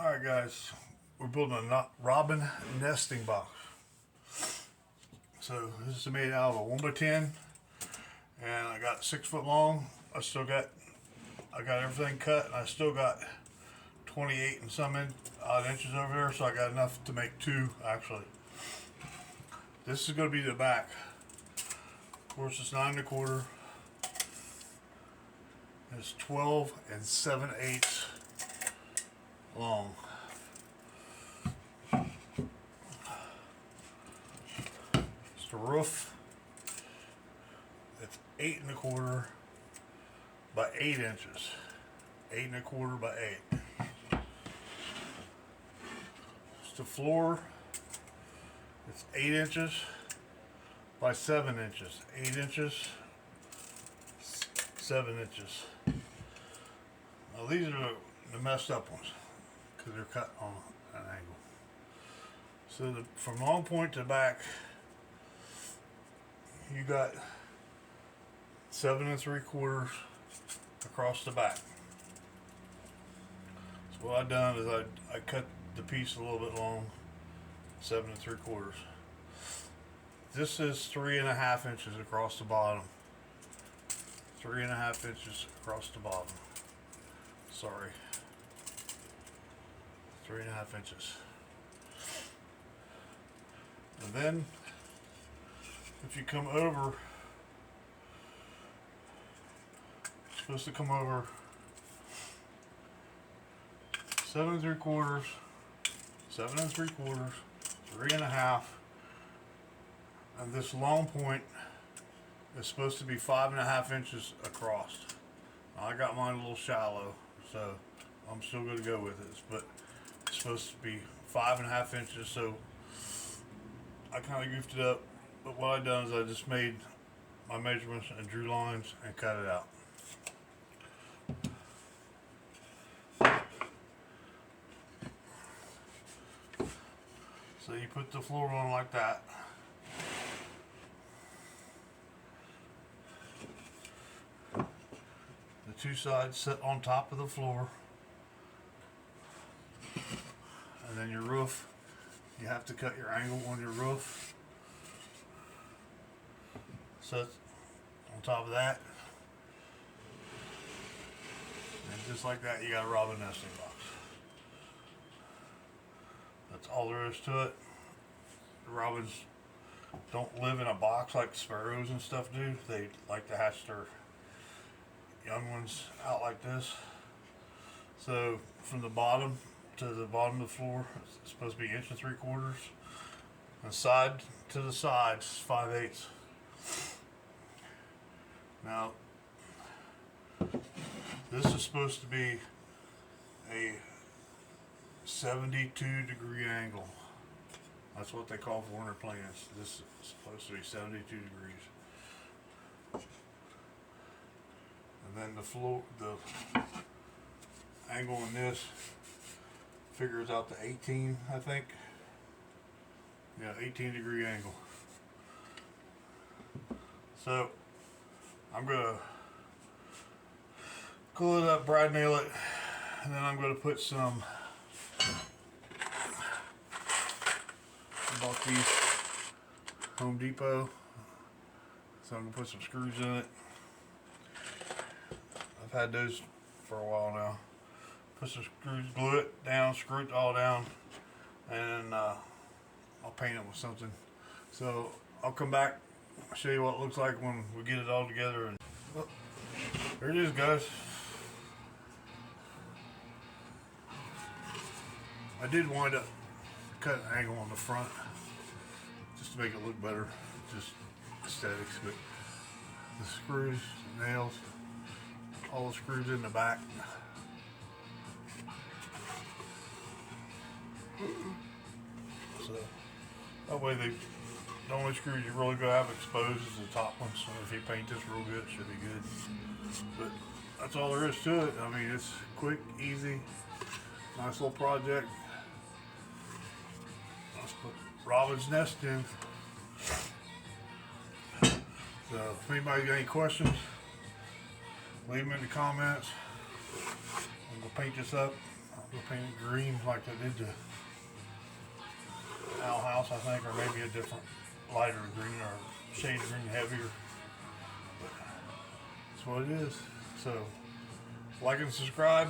Alright guys, we're building a robin nesting box. So this is made out of a 1x10 and I got 6 foot long. I got everything cut and I still got 28 and some odd inches over there, so I got enough to make 2 actually. This is going to be the back. Of course it's 9 1/4. It's 12 7/8 long. It's the roof. It's 8 1/4 by 8 inches. 8 1/4 by 8. It's the floor. It's 8 inches by 7 inches. 8 inches, 7 inches. Now these are the messed up ones because they're cut on an angle. So from long point to back, you got 7 3/4 across the back. So what I've done is I cut the piece a little bit long, 7 3/4. This is 3 1/2 inches across the bottom. 3 1/2 inches across the bottom. Sorry. 3 1/2 inches. And then, if you come over, it's supposed to come over 7 3/4, 7 3/4, 3 1/2, and this long point is supposed to be 5 1/2 inches across. Now, I got mine a little shallow, so I'm still going to go with it, but it's supposed to be 5 1/2 inches, so I kind of goofed it up, but what I done is I just made my measurements and drew lines and cut it out. So you put the floor on like that. The 2 sides sit on top of the floor. And then your roof, you have to cut your angle on your roof. So on top of that. And just like that, you got a robin nesting box. That's all there is to it. The robins don't live in a box like sparrows and stuff do. They like to hatch their young ones out like this. So from the bottom to the bottom of the floor, it's supposed to be 1 3/4. And side to the sides, 5/8. Now, this is supposed to be a 72-degree angle. That's what they call for in their plans. This is supposed to be 72 degrees. And then the floor, the angle on this figures out to 18, I think. Yeah, 18-degree angle. So I'm gonna glue it up, brad nail it, and then I'm gonna put some. I bought these Home Depot, so I'm gonna put some screws in it. I've had those for a while now. Put some screws, glue it down, screw it all down, and I'll paint it with something. So I'll come back, show you what it looks like when we get it all together. And well, there it is, guys. I did wind up cutting an angle on the front just to make it look better, just aesthetics, but the screws, nails, all the screws in the back. So that way the only screws you really gonna have exposed is the top ones. So if you paint this real good, it should be good. But that's all there is to it. I mean, it's quick, easy, nice little project. Let's put robin's nest in. So if anybody got any questions, leave them in the comments. I'm gonna paint this up. We'll paint it green like I did the Owl House, I think, or maybe a different lighter green or shade green heavier. But that's what it is. So, like and subscribe.